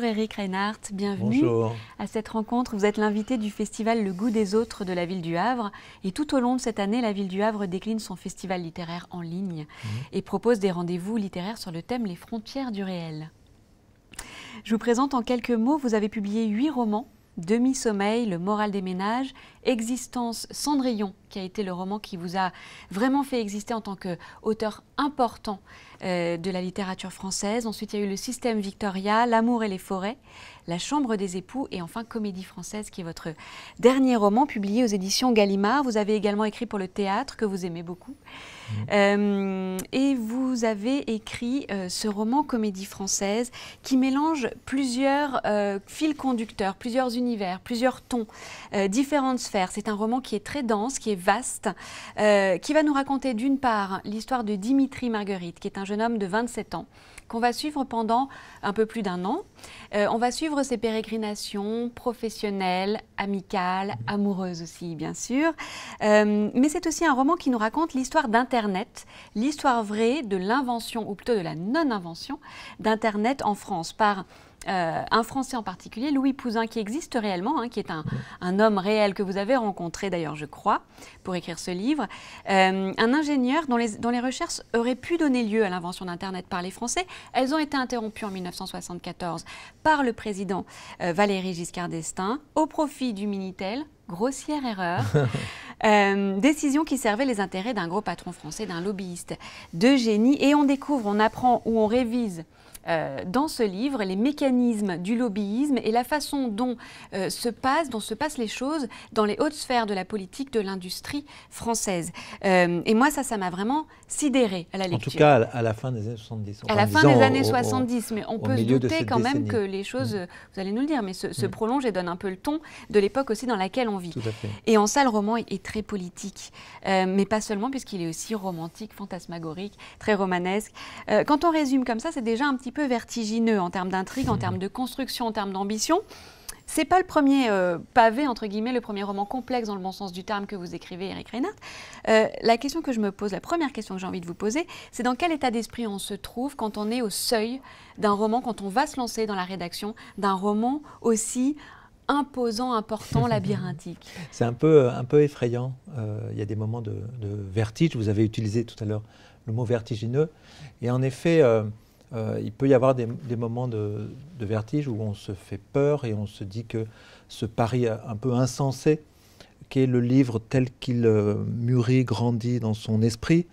Bonjour Éric Reinhardt, bienvenue. Bonjour. À cette rencontre. Vous êtes l'invité du festival Le Goût des Autres de la ville du Havre. Et tout au long de cette année, la ville du Havre décline son festival littéraire en ligne et propose des rendez-vous littéraires sur le thème Les frontières du réel. Je vous présente en quelques mots, vous avez publié 8 romans. Demi-sommeil, Le moral des ménages, Existence, Cendrillon, qui a été le roman qui vous a vraiment fait exister en tant qu'auteur important de la littérature française. Ensuite, il y a eu Le système Victoria, L'amour et les forêts, La chambre des époux et enfin Comédie française, qui est votre dernier roman publié aux éditions Gallimard. Vous avez également écrit pour le théâtre, que vous aimez beaucoup. Et vous avez écrit ce roman Comédie française qui mélange plusieurs fils conducteurs, plusieurs univers, plusieurs tons, différentes sphères. C'est un roman qui est très dense, qui est vaste, qui va nous raconter d'une part l'histoire de Dimitri Marguerite, qui est un jeune homme de 27 ans, qu'on va suivre pendant un peu plus d'1 an. On va suivre ses pérégrinations professionnelles, amicales, amoureuses aussi, bien sûr. Mais c'est aussi un roman qui nous raconte l'histoire d'Internet, l'histoire vraie de l'invention, ou plutôt de la non-invention, d'Internet en France, par un Français en particulier, Louis Pouzin, qui existe réellement, qui est un homme réel que vous avez rencontré d'ailleurs, je crois, pour écrire ce livre. Un ingénieur dont les recherches auraient pu donner lieu à l'invention d'Internet par les Français. Elles ont été interrompues en 1974 par le président Valéry Giscard d'Estaing au profit du Minitel. Grossière erreur. Décision qui servait les intérêts d'un gros patron français, d'un lobbyiste de génie. Et on découvre, on apprend ou on révise dans ce livre les mécanismes du lobbyisme et la façon dont se passent les choses dans les hautes sphères de la politique, de l'industrie française. Et moi, ça m'a vraiment sidérée à la lecture. En tout cas, à la fin des années 70. À la fin des années 70, mais on peut se douter quand même que les choses, vous allez nous le dire, mais se prolongent et donnent un peu le ton de l'époque aussi dans laquelle on vit. Tout à fait. Et en ça, le roman est très politique, mais pas seulement, puisqu'il est aussi romantique, fantasmagorique, très romanesque. Quand on résume comme ça, c'est déjà un petit peu vertigineux en termes d'intrigue, en termes de construction, en termes d'ambition. C'est pas le premier pavé, entre guillemets, le premier roman complexe dans le bon sens du terme que vous écrivez, Éric Reinhardt. La question que je me pose, la première question que j'ai envie de vous poser, c'est dans quel état d'esprit on se trouve quand on est au seuil d'un roman, quand on va se lancer dans la rédaction d'un roman aussi imposant, important, labyrinthique. C'est un peu effrayant. Il y a des moments de vertige. Vous avez utilisé tout à l'heure le mot vertigineux. Et en effet, il peut y avoir des moments de vertige où on se fait peur et on se dit que ce pari un peu insensé, qu'est le livre tel qu'il mûrit, grandit dans son esprit,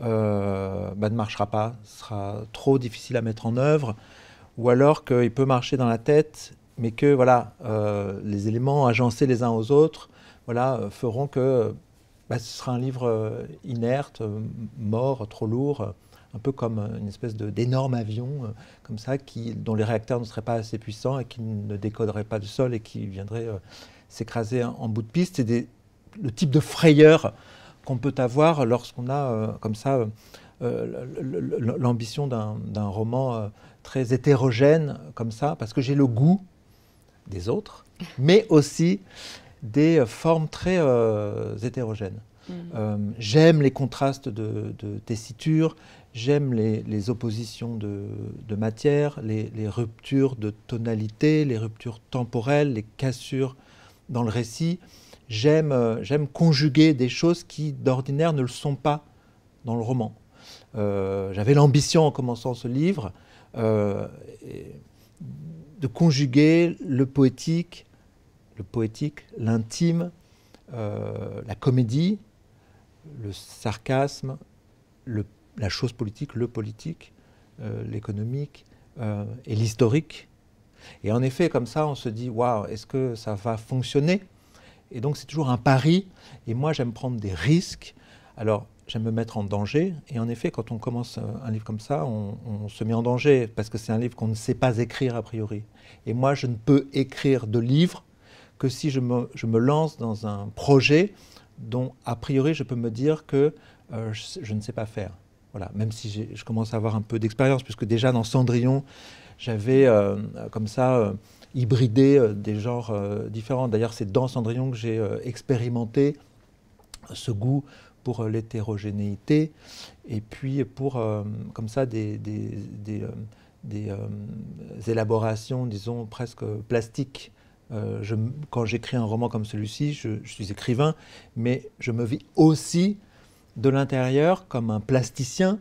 ne marchera pas. Ce sera trop difficile à mettre en œuvre. Ou alors qu'il peut marcher dans la tête, mais que voilà, les éléments agencés les uns aux autres feront que ce sera un livre inerte, mort, trop lourd, un peu comme une espèce d'énorme avion, comme ça, dont les réacteurs ne seraient pas assez puissants et qui ne décoderait pas du sol et qui viendrait s'écraser en bout de piste. C'est le type de frayeur qu'on peut avoir lorsqu'on a comme ça l'ambition d'un roman très hétérogène, comme ça, parce que j'ai le goût des autres, mais aussi des formes très hétérogènes. J'aime les contrastes de tessiture, j'aime les oppositions de matière, les ruptures de tonalité, les ruptures temporelles, les cassures dans le récit. J'aime conjuguer des choses qui, d'ordinaire, ne le sont pas dans le roman. J'avais l'ambition, en commençant ce livre, de conjuguer le poétique, l'intime, la comédie, le sarcasme, la chose politique, le politique, l'économique et l'historique. Et en effet, comme ça, on se dit « Waouh, est-ce que ça va fonctionner ?» Et donc, c'est toujours un pari. Et moi, j'aime prendre des risques. Alors, j'aime me mettre en danger. Et en effet, quand on commence un livre comme ça, on se met en danger parce que c'est un livre qu'on ne sait pas écrire a priori. Et moi, je ne peux écrire de livre que si je me lance dans un projet dont, a priori, je peux me dire que je ne sais pas faire. Voilà, même si je commence à avoir un peu d'expérience, puisque déjà dans Cendrillon, j'avais comme ça hybridé des genres différents. D'ailleurs, c'est dans Cendrillon que j'ai expérimenté ce goût pour l'hétérogénéité et puis pour comme ça des élaborations, disons, presque plastiques. Quand j'écris un roman comme celui-ci, je suis écrivain, mais je me vis aussi de l'intérieur comme un plasticien.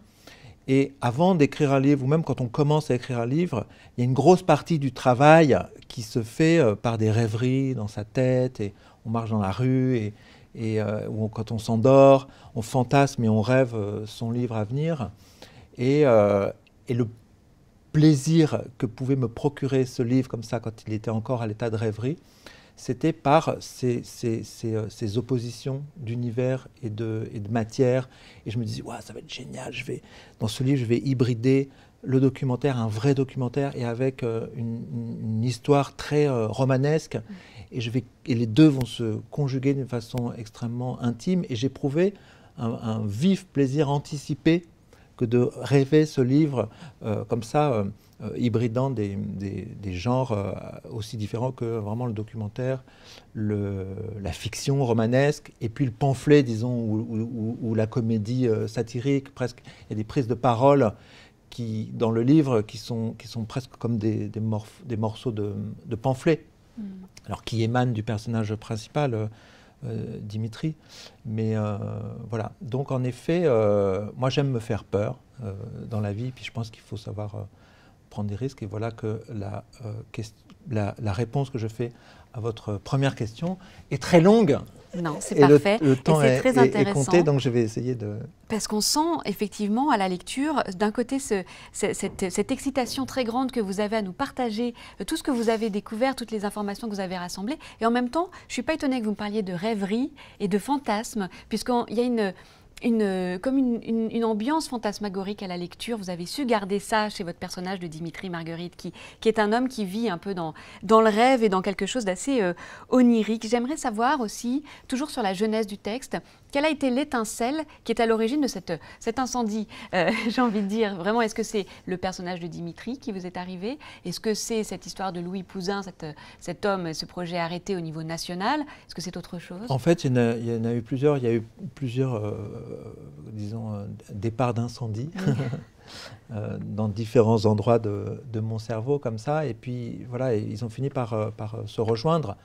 Et avant d'écrire un livre, ou même quand on commence à écrire un livre, il y a une grosse partie du travail qui se fait par des rêveries dans sa tête, et on marche dans la rue, ou quand on s'endort, on fantasme et on rêve son livre à venir. Et le plaisir que pouvait me procurer ce livre comme ça, quand il était encore à l'état de rêverie, c'était par ces oppositions d'univers et de matière. Et je me disais, ouais, ça va être génial, dans ce livre, je vais hybrider le documentaire, un vrai documentaire, et avec une histoire très romanesque. Et les deux vont se conjuguer d'une façon extrêmement intime. Et j'éprouvais un vif plaisir anticipé que de rêver ce livre comme ça, hybridant des genres aussi différents que vraiment le documentaire, la fiction romanesque, et puis le pamphlet, disons, ou la comédie satirique. Presque, il y a des prises de parole dans le livre qui sont presque comme des morceaux de pamphlets, alors qui émanent du personnage principal, Dimitri. Mais voilà. Donc en effet, moi j'aime me faire peur dans la vie, puis je pense qu'il faut savoir prendre des risques. Et voilà que la réponse que je fais à votre première question est très longue. Non, c'est parfait. Le temps et c'est très intéressant. est compté, donc je vais essayer de... Parce qu'on sent effectivement à la lecture, d'un côté, cette excitation très grande que vous avez à nous partager, tout ce que vous avez découvert, toutes les informations que vous avez rassemblées. Et en même temps, je ne suis pas étonnée que vous me parliez de rêverie et de fantasme, puisqu'il y a une ambiance fantasmagorique à la lecture. Vous avez su garder ça chez votre personnage de Dimitri Marguerite, qui est un homme qui vit un peu dans le rêve et dans quelque chose d'assez onirique. J'aimerais savoir aussi, toujours sur la jeunesse du texte, quelle a été l'étincelle qui est à l'origine de cet incendie, j'ai envie de dire. Vraiment, est-ce que c'est le personnage de Dimitri qui vous est arrivé? Est-ce que c'est cette histoire de Louis Pouzin, cet homme, ce projet arrêté au niveau national? Est-ce que c'est autre chose? En fait, il y en a eu plusieurs. Il y a eu plusieurs, disons, départs d'incendie dans différents endroits de mon cerveau, comme ça. Et puis, voilà, ils ont fini par se rejoindre.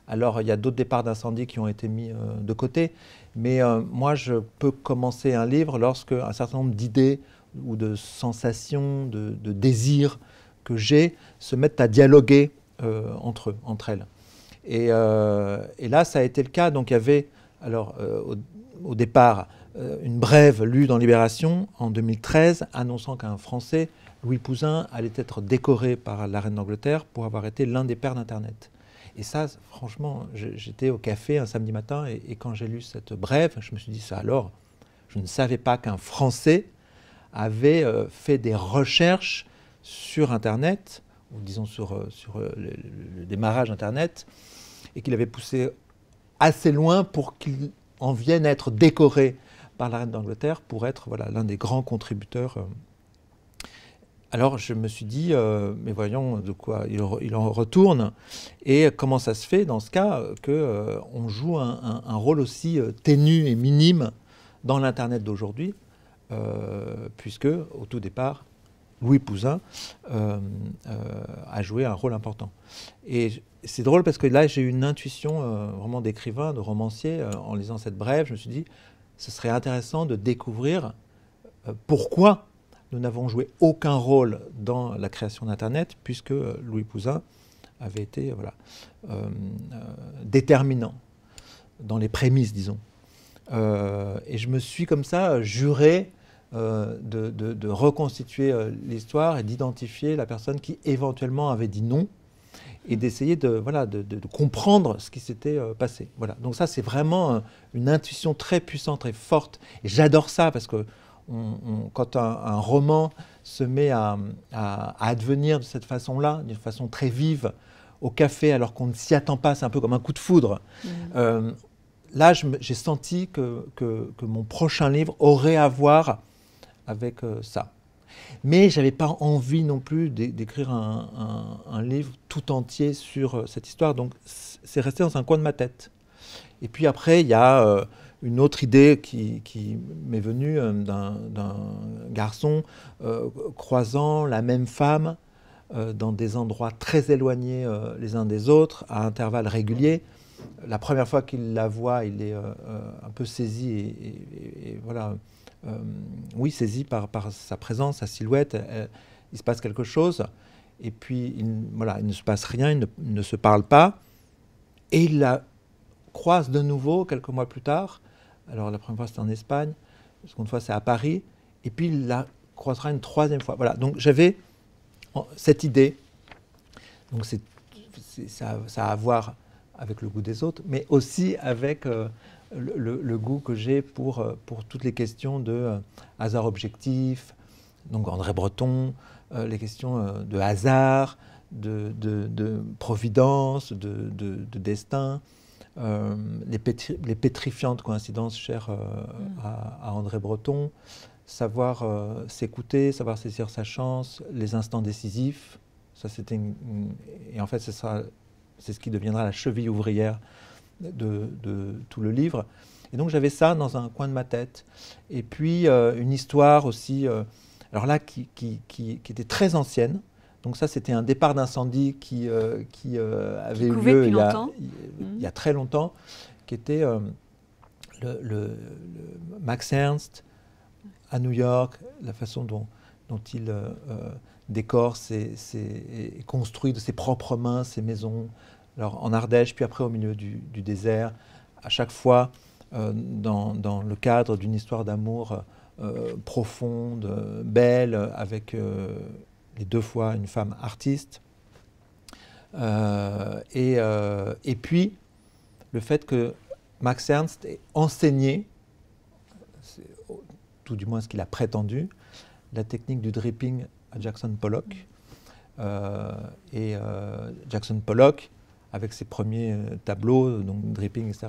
Alors, il y a d'autres départs d'incendie qui ont été mis de côté. Mais moi, je peux commencer un livre lorsque un certain nombre d'idées ou de sensations, de désirs que j'ai se mettent à dialoguer entre elles. Et là, ça a été le cas. Donc, il y avait, alors, au départ, une brève lue dans Libération en 2013, annonçant qu'un Français, Louis Pouzin, allait être décoré par la reine d'Angleterre pour avoir été l'un des pères d'Internet. Et ça, franchement, j'étais au café un samedi matin, et quand j'ai lu cette brève, je me suis dit, ça alors, je ne savais pas qu'un Français avait fait des recherches sur Internet, ou disons sur le démarrage d'Internet, et qu'il avait poussé assez loin pour qu'il en vienne à être décoré par la reine d'Angleterre pour être, voilà, l'un des grands contributeurs. Alors je me suis dit, mais voyons de quoi il en retourne, et comment ça se fait dans ce cas qu'on joue un rôle aussi ténu et minime dans l'Internet d'aujourd'hui, puisque au tout départ, Louis Pouzin a joué un rôle important. Et c'est drôle parce que là, j'ai eu une intuition vraiment d'écrivain, de romancier, en lisant cette brève. Je me suis dit, ce serait intéressant de découvrir pourquoi nous n'avons joué aucun rôle dans la création d'Internet, puisque Louis Pouzin avait été déterminant dans les prémices, disons. Et je me suis comme ça juré de reconstituer l'histoire et d'identifier la personne qui éventuellement avait dit non, et d'essayer de comprendre ce qui s'était passé. Voilà. Donc ça, c'est vraiment une intuition très puissante, très forte. Et j'adore ça parce que quand un roman se met à advenir de cette façon-là, d'une façon très vive, au café, alors qu'on ne s'y attend pas, c'est un peu comme un coup de foudre. Là, j'ai senti que mon prochain livre aurait à voir avec ça. Mais je n'avais pas envie non plus d'écrire un livre tout entier sur cette histoire, donc c'est resté dans un coin de ma tête. Et puis après, il y a une autre idée qui m'est venue d'un garçon croisant la même femme dans des endroits très éloignés les uns des autres, à intervalles réguliers. La première fois qu'il la voit, il est un peu saisi et voilà, oui, saisi par sa présence, sa silhouette. Il se passe quelque chose, et puis voilà, il ne se passe rien, il ne se parle pas, et il la croise de nouveau quelques mois plus tard. Alors la première fois c'était en Espagne, la seconde fois c'est à Paris, et puis il la croisera une troisième fois. Voilà, donc j'avais cette idée, donc ça a à voir avec le goût des autres, mais aussi avec le goût que j'ai pour toutes les questions de hasard objectif, donc André Breton, les questions de hasard, de providence, de destin, les pétrifiantes coïncidences chères à André Breton, savoir s'écouter, savoir saisir sa chance, les instants décisifs. Ça, et en fait, c'est ce qui deviendra la cheville ouvrière de tout le livre. Et donc j'avais ça dans un coin de ma tête. Et puis une histoire aussi, alors là, qui était très ancienne. Donc ça, c'était un départ d'incendie qui avait eu lieu il y a très longtemps, qui était le Max Ernst à New York, la façon dont il décore et construit de ses propres mains ses maisons. Alors en Ardèche, puis après au milieu du désert, à chaque fois dans le cadre d'une histoire d'amour profonde, belle, avec les deux fois une femme artiste. Et puis, le fait que Max Ernst ait enseigné, tout du moins ce qu'il a prétendu, la technique du dripping à Jackson Pollock. Jackson Pollock, avec ses premiers tableaux, donc dripping, etc.,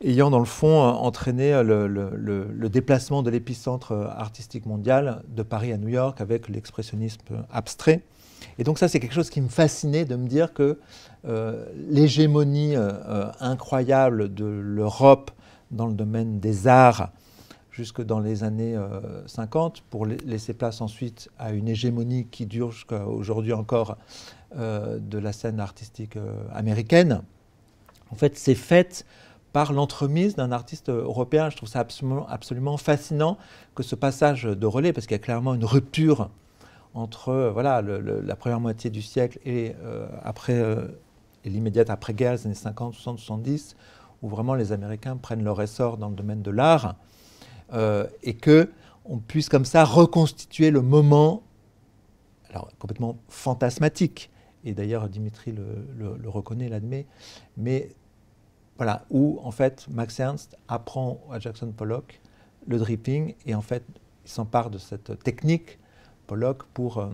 ayant dans le fond entraîné le déplacement de l'épicentre artistique mondial de Paris à New York avec l'expressionnisme abstrait. Et donc ça, c'est quelque chose qui me fascinait, de me dire que l'hégémonie incroyable de l'Europe dans le domaine des arts jusque dans les années 50, pour laisser place ensuite à une hégémonie qui dure jusqu'à aujourd'hui encore de la scène artistique américaine, en fait, c'est faite par l'entremise d'un artiste européen. Je trouve ça absolument fascinant que ce passage de relais, parce qu'il y a clairement une rupture entre voilà, la première moitié du siècle et l'immédiate après-guerre, les années 50, 60, 70, où vraiment les Américains prennent leur essor dans le domaine de l'art, et qu'on puisse comme ça reconstituer le moment, alors complètement fantasmatique, et d'ailleurs Dimitri le reconnaît, l'admet, mais voilà, où en fait Max Ernst apprend à Jackson Pollock le dripping, et en fait il s'empare de cette technique Pollock pour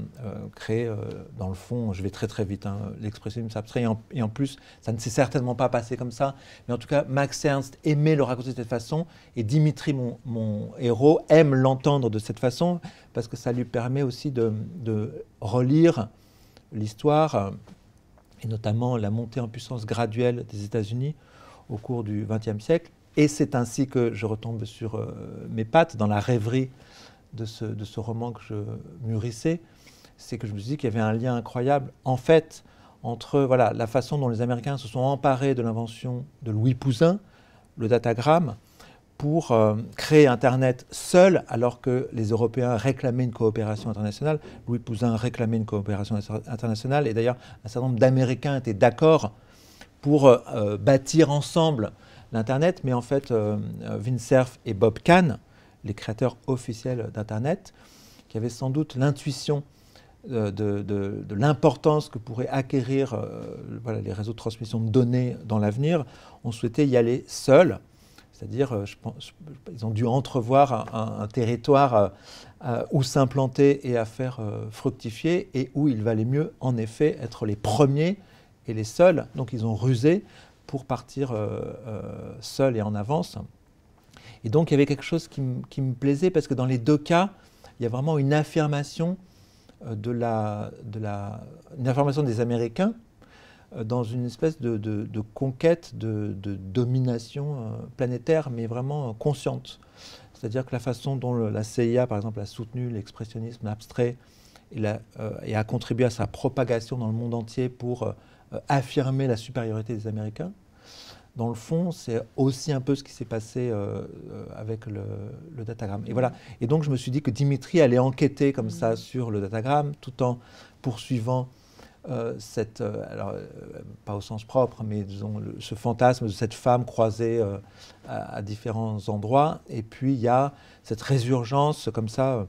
créer, dans le fond, je vais très très vite, l'expressionnisme abstrait, et en plus, ça ne s'est certainement pas passé comme ça, mais en tout cas, Max Ernst aimait le raconter de cette façon, et Dimitri, mon héros, aime l'entendre de cette façon, parce que ça lui permet aussi de relire l'histoire, et notamment la montée en puissance graduelle des États-Unis au cours du XXe siècle, et c'est ainsi que je retombe sur mes pattes, dans la rêverie de ce roman que je mûrissais, c'est que je me suis dit qu'il y avait un lien incroyable, en fait, entre voilà, la façon dont les Américains se sont emparés de l'invention de Louis Pouzin, le datagramme, pour créer Internet seul, alors que les Européens réclamaient une coopération internationale. Louis Pouzin réclamait une coopération internationale, et d'ailleurs, un certain nombre d'Américains étaient d'accord pour bâtir ensemble l'Internet, mais en fait, Vint Cerf et Bob Kahn, les créateurs officiels d'Internet, qui avaient sans doute l'intuition de l'importance que pourraient acquérir voilà, les réseaux de transmission de données dans l'avenir, ont souhaité y aller seuls. C'est-à-dire, ils ont dû entrevoir un territoire où s'implanter et à faire fructifier, et où il valait mieux, en effet, être les premiers et les seuls. Donc ils ont rusé pour partir seuls et en avance. Et donc il y avait quelque chose qui me plaisait, parce que dans les deux cas, il y a vraiment une affirmation une affirmation des Américains dans une espèce de conquête, de domination planétaire, mais vraiment consciente. C'est-à-dire que la façon dont la CIA, par exemple, a soutenu l'expressionnisme abstrait et a contribué à sa propagation dans le monde entier pour affirmer la supériorité des Américains, dans le fond, c'est aussi un peu ce qui s'est passé avec le datagramme. Et voilà. Et donc, je me suis dit que Dimitri allait enquêter comme ça sur le datagramme, tout en poursuivant alors, pas au sens propre, mais disons, ce fantasme de cette femme croisée à différents endroits. Et puis, il y a cette résurgence comme ça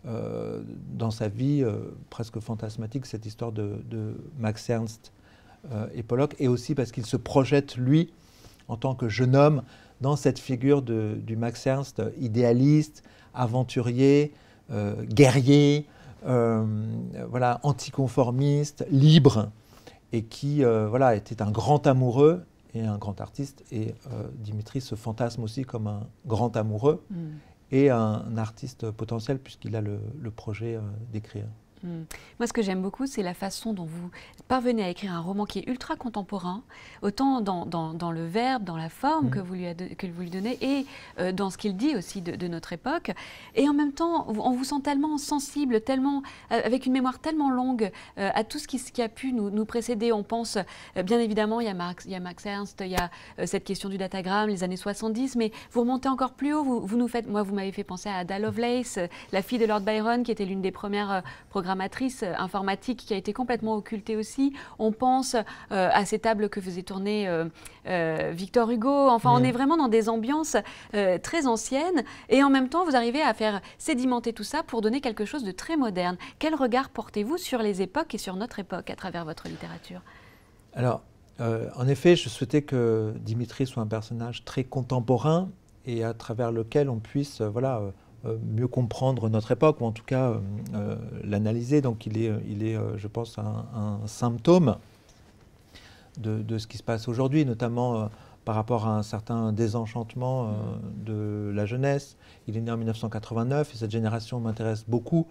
dans sa vie presque fantasmatique, cette histoire de Max Ernst et Pollock, et aussi parce qu'il se projette, lui, en tant que jeune homme, dans cette figure du Max Ernst idéaliste, aventurier, guerrier, voilà, anticonformiste, libre, et qui voilà, était un grand amoureux et un grand artiste. Et Dimitri se fantasme aussi comme un grand amoureux et un artiste potentiel, puisqu'il a le projet d'écrire. Moi, ce que j'aime beaucoup, c'est la façon dont vous parvenez à écrire un roman qui est ultra contemporain, autant dans le verbe, dans la forme que vous lui donnez, et dans ce qu'il dit aussi de notre époque. Et en même temps, on vous sent tellement sensible, tellement, avec une mémoire tellement longue à tout ce qui a pu nous précéder. On pense, bien évidemment, il y a Max Ernst, il y a cette question du datagramme, les années 70, mais vous remontez encore plus haut. Vous m'avez fait penser à Ada Lovelace, la fille de Lord Byron, qui était l'une des premières programmatrice informatique qui a été complètement occultée aussi. On pense à ces tables que faisait tourner Victor Hugo. Enfin, on est vraiment dans des ambiances très anciennes et en même temps, vous arrivez à faire sédimenter tout ça pour donner quelque chose de très moderne. Quel regard portez-vous sur les époques et sur notre époque à travers votre littérature? Alors, en effet, je souhaitais que Dimitri soit un personnage très contemporain et à travers lequel on puisse voilà, mieux comprendre notre époque, ou en tout cas l'analyser. Donc il est je pense, un symptôme de ce qui se passe aujourd'hui, notamment par rapport à un certain désenchantement de la jeunesse. Il est né en 1989 et cette génération m'intéresse beaucoup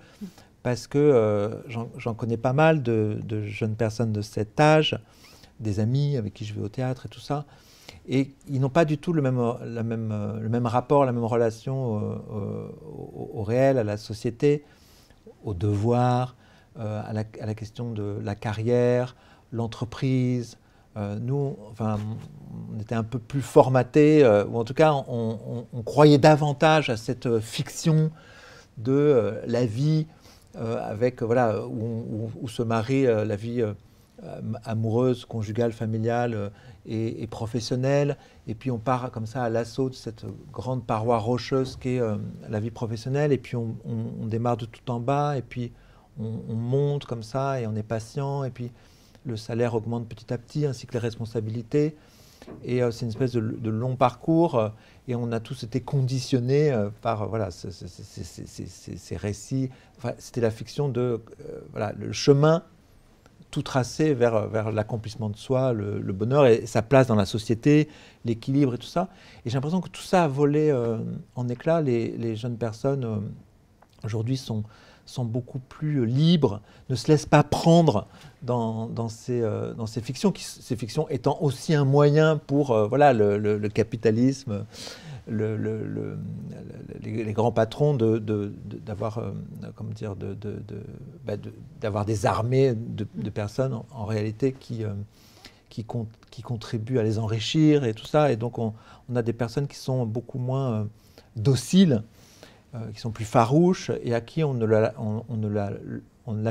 parce que j'en connais pas mal de jeunes personnes de cet âge, des amis avec qui je vais au théâtre et tout ça. Et ils n'ont pas du tout le même rapport, la même relation au réel, à la société, au devoir, à la question de la carrière, l'entreprise. Nous, enfin, on était un peu plus formatés, ou en tout cas, on croyait davantage à cette fiction de la vie avec, voilà, où se marie la vie amoureuse, conjugale, familiale et professionnelle. Et puis on part comme ça à l'assaut de cette grande paroi rocheuse qu'est la vie professionnelle. Et puis on démarre de tout en bas. Et puis on monte comme ça et on est patient. Et puis le salaire augmente petit à petit, ainsi que les responsabilités. Et c'est une espèce de long parcours. Et on a tous été conditionnés par voilà, ces récits. Enfin, c'était la fiction de voilà, le chemin tout tracé vers l'accomplissement de soi, le bonheur et sa place dans la société, l'équilibre et tout ça. Et j'ai l'impression que tout ça a volé en éclats. Les jeunes personnes aujourd'hui sont beaucoup plus libres, ne se laissent pas prendre dans ces fictions, ces fictions étant aussi un moyen pour voilà, le capitalisme, les grands patrons d'avoir comment dire, d'avoir des armées de personnes en réalité qui contribuent à les enrichir et tout ça. Et donc on a des personnes qui sont beaucoup moins dociles, qui sont plus farouches et à qui on ne la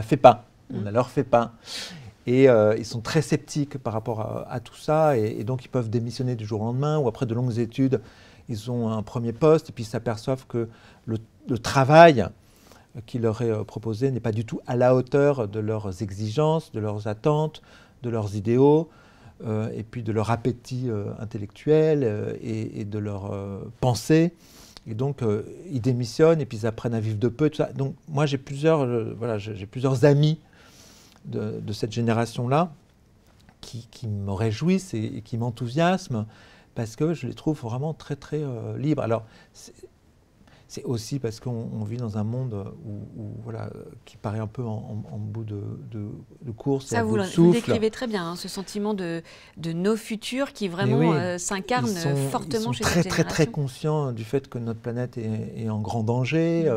fait pas, on ne leur fait pas. Et ils sont très sceptiques par rapport à tout ça et donc ils peuvent démissionner du jour au lendemain ou après de longues études. Ils ont un premier poste et puis ils s'aperçoivent que le travail qui leur est proposé n'est pas du tout à la hauteur de leurs exigences, de leurs attentes, de leurs idéaux, et puis de leur appétit intellectuel et de leur pensée. Et donc, ils démissionnent et puis ils apprennent à vivre de peu. Tout ça. Donc, moi, j'ai plusieurs amis de cette génération-là qui me réjouissent et qui m'enthousiasment parce que je les trouve vraiment très, très libres. Alors, c'est aussi parce qu'on vit dans un monde voilà, qui paraît un peu en bout de course, ça, vous le décrivez très bien, hein, ce sentiment de nos futurs qui vraiment s'incarne fortement chez cette génération. Ils sont très très conscients du fait que notre planète est en grand danger,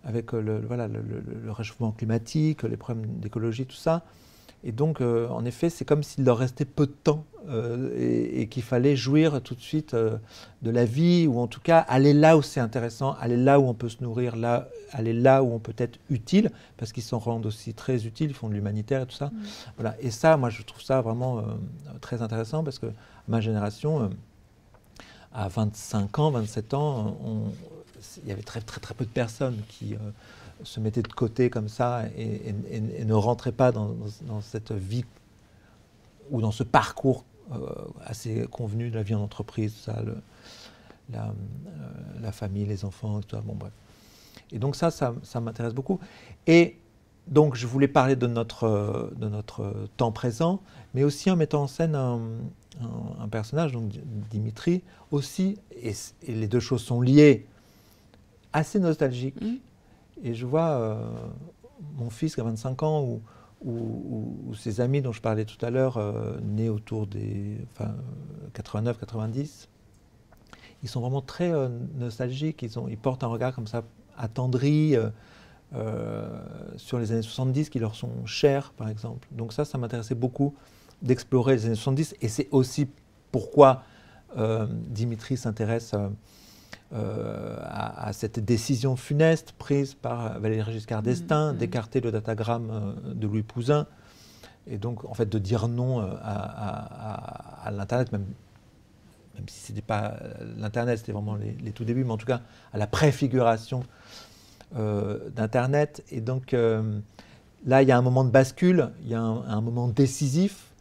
avec voilà, le réchauffement climatique, les problèmes d'écologie, tout ça. Et donc, en effet, c'est comme s'il leur restait peu de temps et qu'il fallait jouir tout de suite de la vie, ou en tout cas aller là où c'est intéressant, aller là où on peut se nourrir, aller là où on peut être utile, parce qu'ils s'en rendent aussi très utiles, ils font de l'humanitaire et tout ça. Voilà. Et ça, moi, je trouve ça vraiment très intéressant, parce que ma génération, à 25 ans, 27 ans, il y avait très peu de personnes qui se mettaient de côté comme ça et ne rentraient pas dans cette vie ou dans ce parcours assez convenu de la vie en entreprise, ça, la famille, les enfants, tout ça, bon bref. Et donc ça m'intéresse beaucoup. Et donc je voulais parler de notre temps présent, mais aussi en mettant en scène un personnage, donc Dimitri, aussi, et les deux choses sont liées, assez nostalgique. Et je vois mon fils qui a 25 ans, ou ses amis dont je parlais tout à l'heure, nés autour des 89-90, ils sont vraiment très nostalgiques, ils portent un regard comme ça attendri sur les années 70 qui leur sont chers, par exemple. Donc ça m'intéressait beaucoup d'explorer les années 70, et c'est aussi pourquoi Dimitri s'intéresse à cette décision funeste prise par Valéry Giscard d'Estaing d'écarter le datagramme de Louis Pouzin, et donc en fait de dire non à l'Internet, même si c'était pas l'Internet, c'était vraiment les tout débuts, mais en tout cas à la préfiguration d'Internet. Et donc là, il y a un moment de bascule, il y a un moment décisif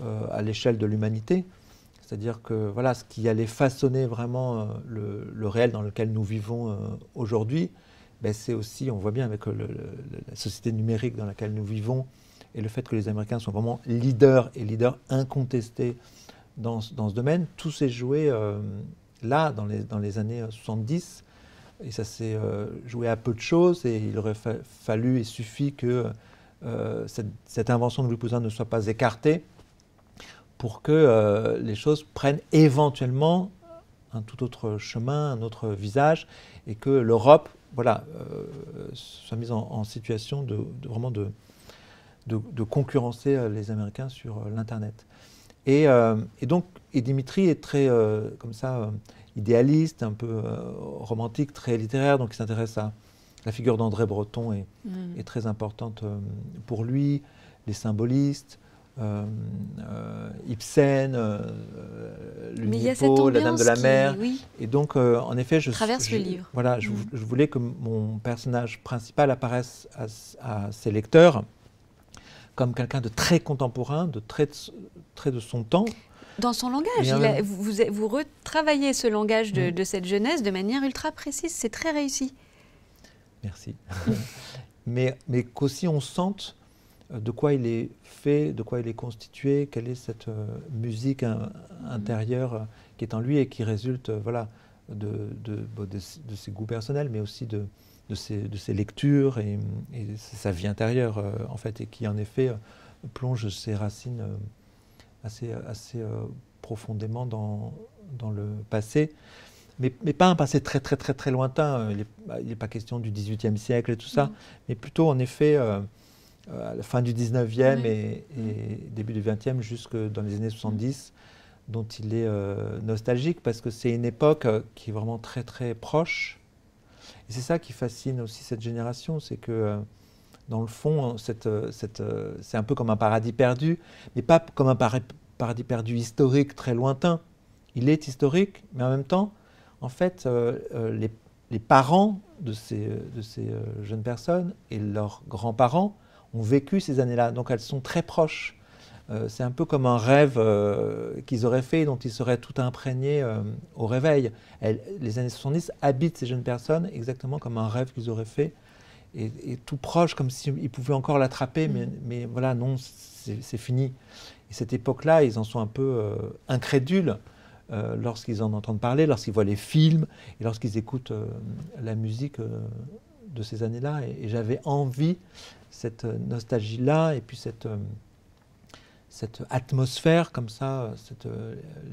à l'échelle de l'humanité. C'est-à-dire que voilà, ce qui allait façonner vraiment le réel dans lequel nous vivons aujourd'hui, ben c'est aussi, on voit bien avec la société numérique dans laquelle nous vivons, et le fait que les Américains sont vraiment leaders incontestés dans ce domaine, tout s'est joué là, dans les années 70, et ça s'est joué à peu de choses, et il aurait fallu et suffi que cette invention de Louis Pouzin ne soit pas écartée, pour que les choses prennent éventuellement un tout autre chemin, un autre visage, et que l'Europe, voilà, soit mise en situation vraiment de concurrencer les Américains sur l'Internet. Et donc, Dimitri est très, comme ça, idéaliste, un peu romantique, très littéraire, donc il s'intéresse à la figure d'André Breton est très importante pour lui, les symbolistes, Ibsen, l'Unipo, la Dame de la Mer. Et donc, en effet, je voulais que mon personnage principal apparaisse à ses lecteurs comme quelqu'un de très contemporain, de très de son temps. Dans son langage, vous retravaillez ce langage de cette jeunesse de manière ultra précise, c'est très réussi. Merci. mais qu'aussi on sente de quoi il est fait, de quoi il est constitué, quelle est cette musique intérieure qui est en lui et qui résulte voilà, de ses goûts personnels, mais aussi de ses lectures et sa vie intérieure, en fait, et qui, en effet, plonge ses racines assez profondément dans le passé. Mais pas un passé très lointain. Il n'est pas question du XVIIIe siècle et tout ça, mais plutôt, en effet, à la fin du XIXe et début du XXe, jusque dans les années 70, dont il est nostalgique, parce que c'est une époque qui est vraiment très proche. Et c'est ça qui fascine aussi cette génération, c'est que, dans le fond, c'est un peu comme un paradis perdu, mais pas comme un paradis perdu historique très lointain. Il est historique, mais en même temps, en fait, les parents de ces jeunes personnes et leurs grands-parents ont vécu ces années-là, donc elles sont très proches. C'est un peu comme un rêve qu'ils auraient fait, dont ils seraient tout imprégnés au réveil. Les années 70 habitent ces jeunes personnes exactement comme un rêve qu'ils auraient fait, et tout proche, comme s'ils pouvaient encore l'attraper, mais voilà, non, c'est fini. Et cette époque-là, ils en sont un peu incrédules, lorsqu'ils en entendent parler, lorsqu'ils voient les films et lorsqu'ils écoutent la musique de ces années-là. Et j'avais envie, cette nostalgie-là, et puis cette atmosphère comme ça, cette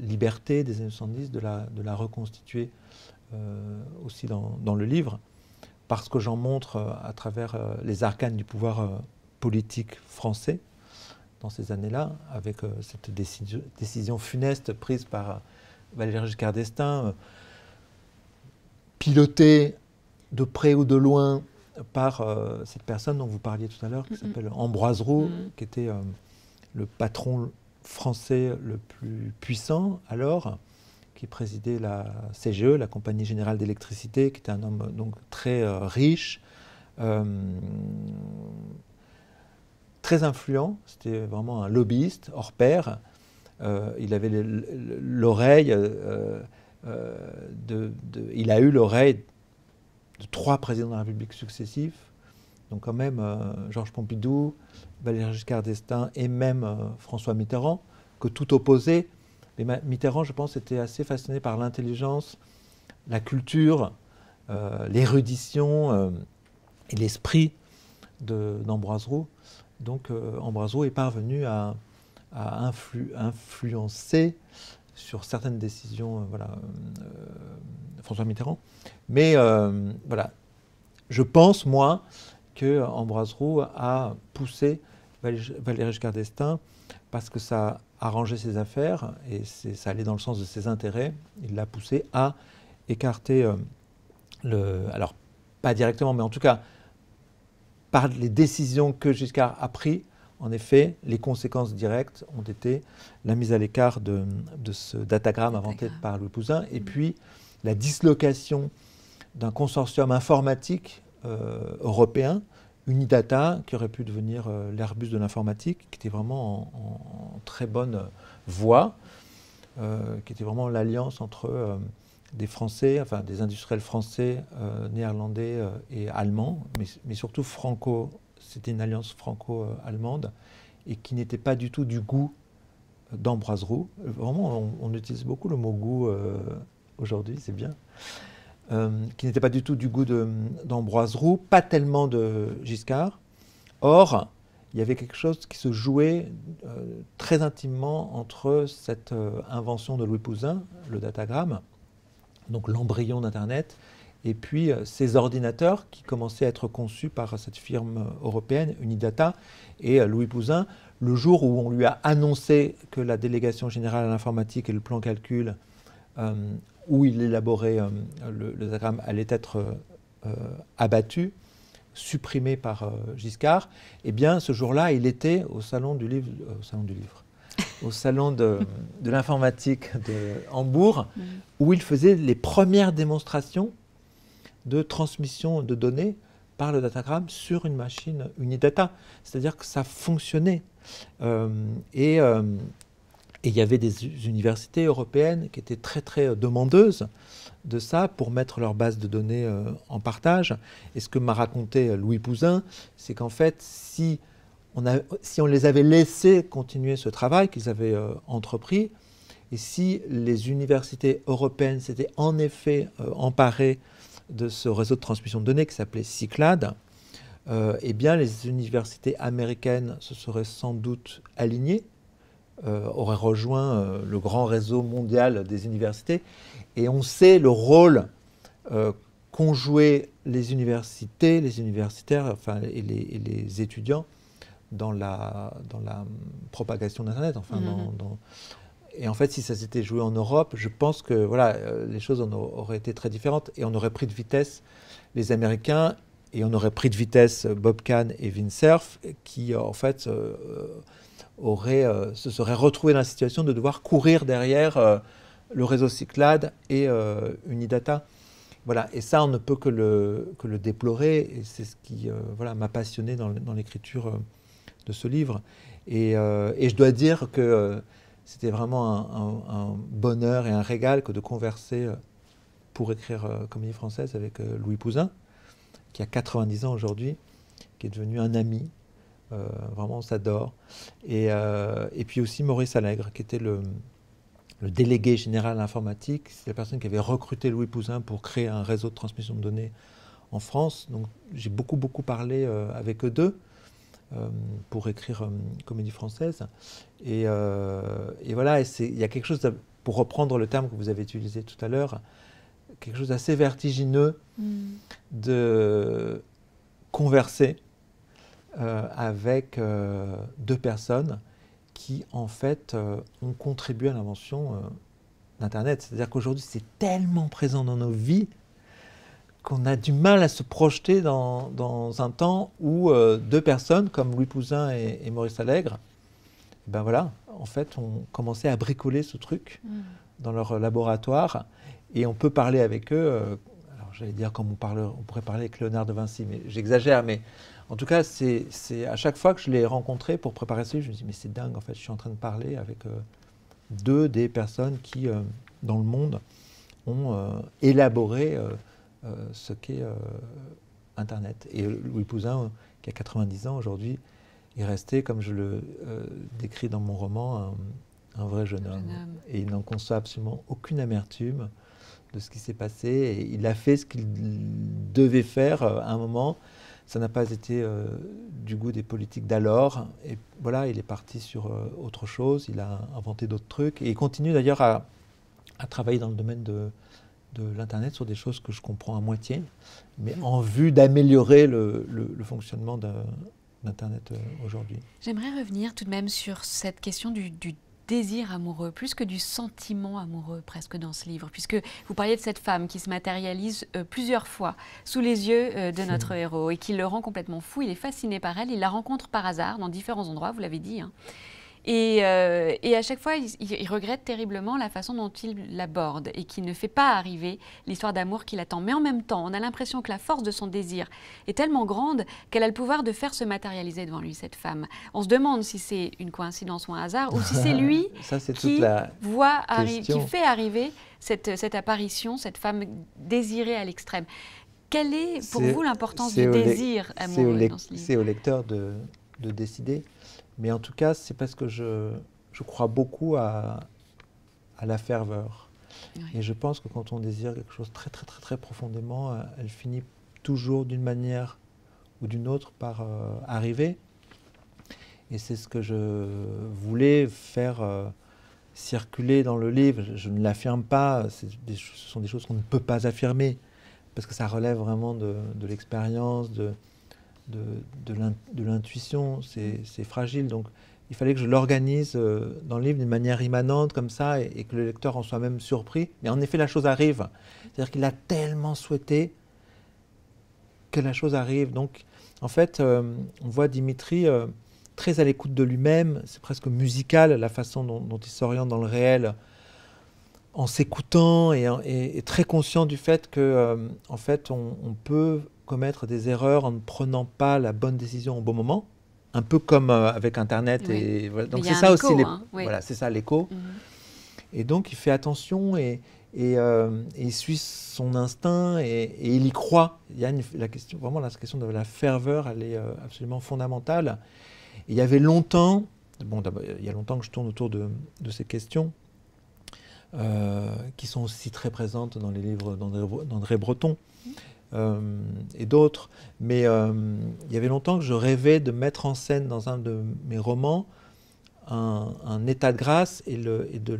liberté des années 70, de la reconstituer aussi dans le livre, parce que j'en montre à travers les arcanes du pouvoir politique français dans ces années-là, avec cette décision funeste prise par Valéry Giscard d'Estaing, pilotée de près ou de loin par cette personne dont vous parliez tout à l'heure, qui s'appelle Ambroise Roux, qui était le patron français le plus puissant alors, qui présidait la CGE, la Compagnie Générale d'Électricité, qui était un homme donc très riche, très influent. C'était vraiment un lobbyiste hors pair. Il avait l'oreille, il a eu l'oreille de 3 présidents de la République successifs. Donc quand même Georges Pompidou, Valéry Giscard d'Estaing et même François Mitterrand, que tout opposait. Mais Mitterrand, je pense, était assez fasciné par l'intelligence, la culture, l'érudition et l'esprit d'Ambroise Roux. Donc Ambroise Roux est parvenu à influencer sur certaines décisions François Mitterrand. Mais voilà, je pense, moi, que Ambroise Roux a poussé Valéry Giscard d'Estaing parce que ça arrangeait ses affaires et ça allait dans le sens de ses intérêts. Il l'a poussé à écarter alors pas directement, mais en tout cas par les décisions que Giscard a prises. En effet, les conséquences directes ont été la mise à l'écart de ce datagramme inventé par Louis Pouzin et puis la dislocation d'un consortium informatique européen, Unidata, qui aurait pu devenir l'Airbus de l'informatique, qui était vraiment en très bonne voie, qui était vraiment l'alliance entre des Français, enfin des industriels français, néerlandais et allemands, mais surtout c'était une alliance franco-allemande et qui n'était pas du tout du goût d'Ambroise Roux. Vraiment, on utilise beaucoup le mot goût aujourd'hui, c'est bien. Qui n'était pas du tout du goût d'Ambroise Roux, pas tellement de Giscard. Or, il y avait quelque chose qui se jouait très intimement entre cette invention de Louis Pouzin, le datagramme, donc l'embryon d'Internet, et puis ces ordinateurs qui commençaient à être conçus par cette firme européenne, Unidata, et Louis Pouzin, le jour où on lui a annoncé que la délégation générale à l'informatique et le plan calcul, où il élaborait le datagramme, allait être abattu, supprimé par Giscard, eh bien ce jour-là, il était au salon du livre, au salon de l'informatique de Hambourg, où il faisait les premières démonstrations de transmission de données par le datagramme sur une machine Unidata. C'est-à-dire que ça fonctionnait. Et il y avait des universités européennes qui étaient très, très demandeuses de ça pour mettre leur base de données en partage. Et ce que m'a raconté Louis Pouzin, c'est qu'en fait, si on les avait laissés continuer ce travail qu'ils avaient entrepris, et si les universités européennes s'étaient en effet emparées de ce réseau de transmission de données qui s'appelait Cyclade, eh bien les universités américaines se seraient sans doute alignées, auraient rejoint le grand réseau mondial des universités. Et on sait le rôle qu'ont joué les universités, les universitaires et les étudiants dans la propagation d'Internet. Et en fait, si ça s'était joué en Europe, je pense que les choses auraient été très différentes et on aurait pris de vitesse les Américains et on aurait pris de vitesse Bob Kahn et Vint Cerf qui, en fait, se seraient retrouvés dans la situation de devoir courir derrière le réseau Cyclade et Unidata. Voilà. Et ça, on ne peut que le déplorer et c'est ce qui m'a passionné dans l'écriture de ce livre. Et je dois dire que c'était vraiment un bonheur et un régal que de converser pour écrire Comédie française avec Louis Pouzin, qui a 90 ans aujourd'hui, qui est devenu un ami. Vraiment, on s'adore. Et puis aussi Maurice Allègre, qui était le le délégué général à l'informatique, c'est la personne qui avait recruté Louis Pouzin pour créer un réseau de transmission de données en France. Donc j'ai beaucoup parlé avec eux deux pour écrire Comédie française. Et voilà, il y a quelque chose, pour reprendre le terme que vous avez utilisé tout à l'heure, quelque chose d'assez vertigineux de converser avec deux personnes qui, en fait, ont contribué à l'invention d'Internet. C'est-à-dire qu'aujourd'hui, c'est tellement présent dans nos vies qu'on a du mal à se projeter dans un temps où deux personnes, comme Louis Pouzin et Maurice Allègre, ben voilà, en fait, ont commencé à bricoler ce truc dans leur laboratoire. Et on peut parler avec eux, alors j'allais dire comme on pourrait parler avec Léonard de Vinci, mais j'exagère, mais en tout cas, c'est à chaque fois que je l'ai rencontré pour préparer ce livre, je me dis, mais c'est dingue, en fait, je suis en train de parler avec deux des personnes qui, dans le monde, ont élaboré ce qu'est Internet. Et Louis Pouzin, qui a 90 ans aujourd'hui, est resté, comme je le décris dans mon roman, un vrai jeune homme. Et il n'en conçoit absolument aucune amertume de ce qui s'est passé. Et il a fait ce qu'il devait faire à un moment. Ça n'a pas été du goût des politiques d'alors. Et voilà, il est parti sur autre chose. Il a inventé d'autres trucs. Et il continue d'ailleurs à travailler dans le domaine de l'Internet sur des choses que je comprends à moitié, mais en vue d'améliorer le fonctionnement d'Internet aujourd'hui. J'aimerais revenir tout de même sur cette question du désir amoureux, plus que du sentiment amoureux presque dans ce livre, puisque vous parliez de cette femme qui se matérialise plusieurs fois sous les yeux de notre héros et qui le rend complètement fou. Il est fasciné par elle, il la rencontre par hasard dans différents endroits, vous l'avez dit, hein. Et à chaque fois, il regrette terriblement la façon dont il l'aborde et qui ne fait pas arriver l'histoire d'amour qu'il attend. Mais en même temps, on a l'impression que la force de son désir est tellement grande qu'elle a le pouvoir de faire se matérialiser devant lui, cette femme. On se demande si c'est une coïncidence ou un hasard, ou si c'est lui qui fait arriver cette apparition, cette femme désirée à l'extrême. Quelle est pour vous l'importance du désir amoureux dans ce livre? C'est au lecteur de décider. Mais en tout cas, c'est parce que je crois beaucoup à la ferveur. Oui. Et je pense que quand on désire quelque chose très profondément, elle finit toujours d'une manière ou d'une autre par arriver. Et c'est ce que je voulais faire circuler dans le livre. Je ne l'affirme pas, ce sont des choses qu'on ne peut pas affirmer, parce que ça relève vraiment de l'expérience, de l'intuition, c'est fragile. Donc il fallait que je l'organise dans le livre d'une manière immanente comme ça et que le lecteur en soit même surpris. Mais en effet, la chose arrive. C'est-à-dire qu'il a tellement souhaité que la chose arrive. Donc en fait, on voit Dimitri très à l'écoute de lui-même. C'est presque musical la façon dont il s'oriente dans le réel en s'écoutant et très conscient du fait que en fait, on peut commettre des erreurs en ne prenant pas la bonne décision au bon moment, un peu comme avec Internet. Oui. Et voilà. Donc c'est ça aussi, hein, oui. Voilà, c'est ça l'écho. Et donc il fait attention et il suit son instinct et il y croit. Il y a la question de la ferveur, elle est absolument fondamentale. Et il y avait longtemps, il y a longtemps que je tourne autour de ces questions qui sont aussi très présentes dans les livres d'André Breton. Et d'autres, mais il y avait longtemps que je rêvais de mettre en scène dans un de mes romans un état de grâce et de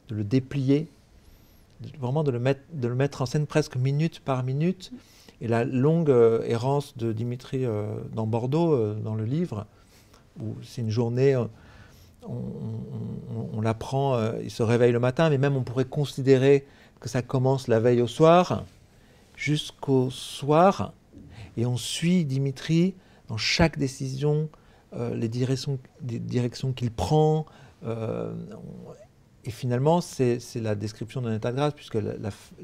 le déplier, vraiment de le mettre en scène presque minute par minute. Et la longue errance de Dimitri dans Bordeaux, dans le livre, où c'est une journée, on l'apprend, il se réveille le matin, mais même on pourrait considérer que ça commence la veille au soir, jusqu'au soir, et on suit Dimitri dans chaque décision, les directions qu'il prend, et finalement c'est la description d'un état de grâce, puisque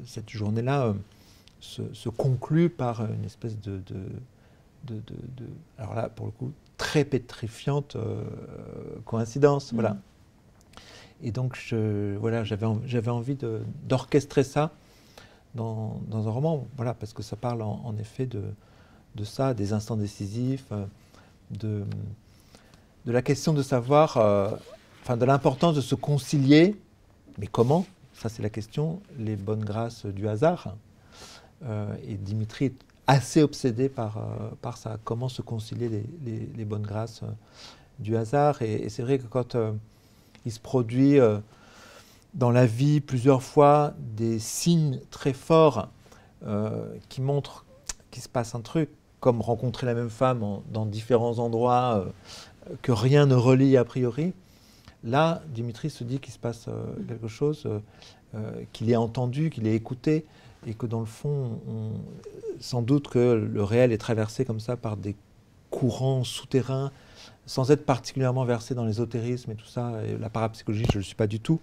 cette journée-là se conclut par une espèce de alors là pour le coup très pétrifiante coïncidence, voilà. Et donc j'avais envie d'orchestrer ça dans un roman, voilà, parce que ça parle en effet de ça, des instants décisifs, de la question de savoir, de l'importance de se concilier Mais comment? Ça, c'est la question. Les bonnes grâces du hasard. Et Dimitri est assez obsédé par ça. Comment se concilier les bonnes grâces du hasard. Et c'est vrai que quand il se produit dans la vie plusieurs fois des signes très forts qui montrent qu'il se passe un truc, comme rencontrer la même femme dans différents endroits que rien ne relie a priori, là, Dimitri se dit qu'il se passe quelque chose, qu'il est entendu, qu'il est écouté, et que dans le fond, sans doute que le réel est traversé comme ça par des courants souterrains, sans être particulièrement versé dans l'ésotérisme et tout ça, et la parapsychologie, je ne le suis pas du tout.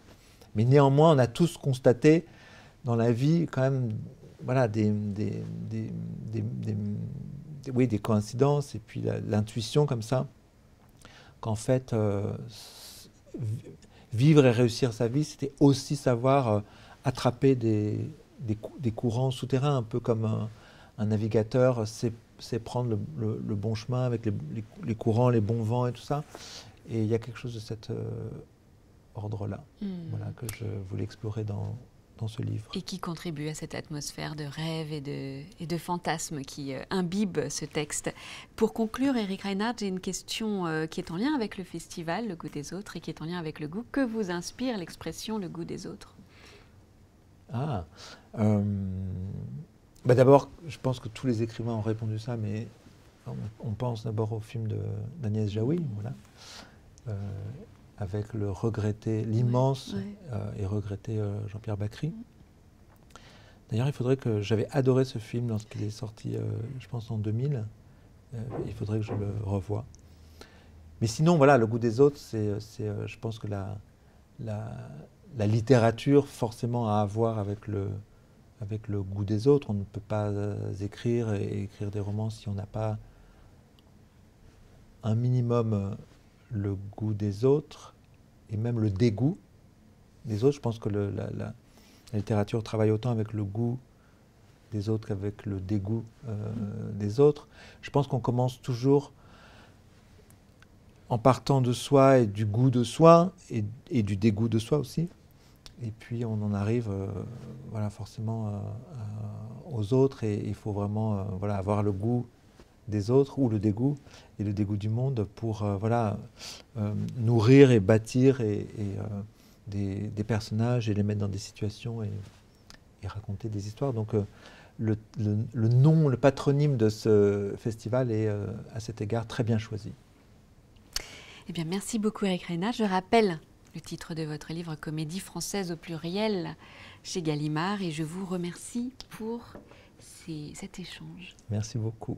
Mais néanmoins, on a tous constaté dans la vie quand même voilà, des coïncidences, et puis l'intuition comme ça, qu'en fait, vivre et réussir sa vie, c'était aussi savoir attraper des courants souterrains, un peu comme un navigateur sait prendre le bon chemin avec les courants, les bons vents et tout ça. Et il y a quelque chose de cet ordre-là, voilà, que je voulais explorer dans ce livre. Et qui contribue à cette atmosphère de rêve et de fantasme qui imbibe ce texte. Pour conclure, Eric Reinhardt, j'ai une question qui est en lien avec le festival, le goût des autres, et qui est en lien avec le goût. Que vous inspire l'expression le goût des autres? D'abord, je pense que tous les écrivains ont répondu ça, mais on pense d'abord au film d'Agnès Jaoui, voilà, avec le regretté, l'immense et regretté Jean-Pierre Bacry. D'ailleurs, il faudrait que j'avais adoré ce film lorsqu'il est sorti, je pense en 2000. Il faudrait que je le revoie. Mais sinon, voilà, le goût des autres, je pense que la littérature forcément a à voir avec le goût des autres. On ne peut pas écrire des romans si on n'a pas un minimum le goût des autres et même le dégoût des autres. Je pense que la littérature travaille autant avec le goût des autres qu'avec le dégoût des autres. Je pense qu'on commence toujours en partant de soi et du goût de soi et du dégoût de soi aussi. Et puis on en arrive voilà, forcément aux autres, et il faut vraiment voilà, avoir le goût des autres ou le dégoût du monde pour voilà, nourrir et bâtir des personnages et les mettre dans des situations et raconter des histoires. Donc le nom, le patronyme de ce festival est à cet égard très bien choisi. Eh bien, merci beaucoup Eric Reinhardt. Je rappelle le titre de votre livre, Comédie française au pluriel, chez Gallimard, et je vous remercie pour cet échange. Merci beaucoup.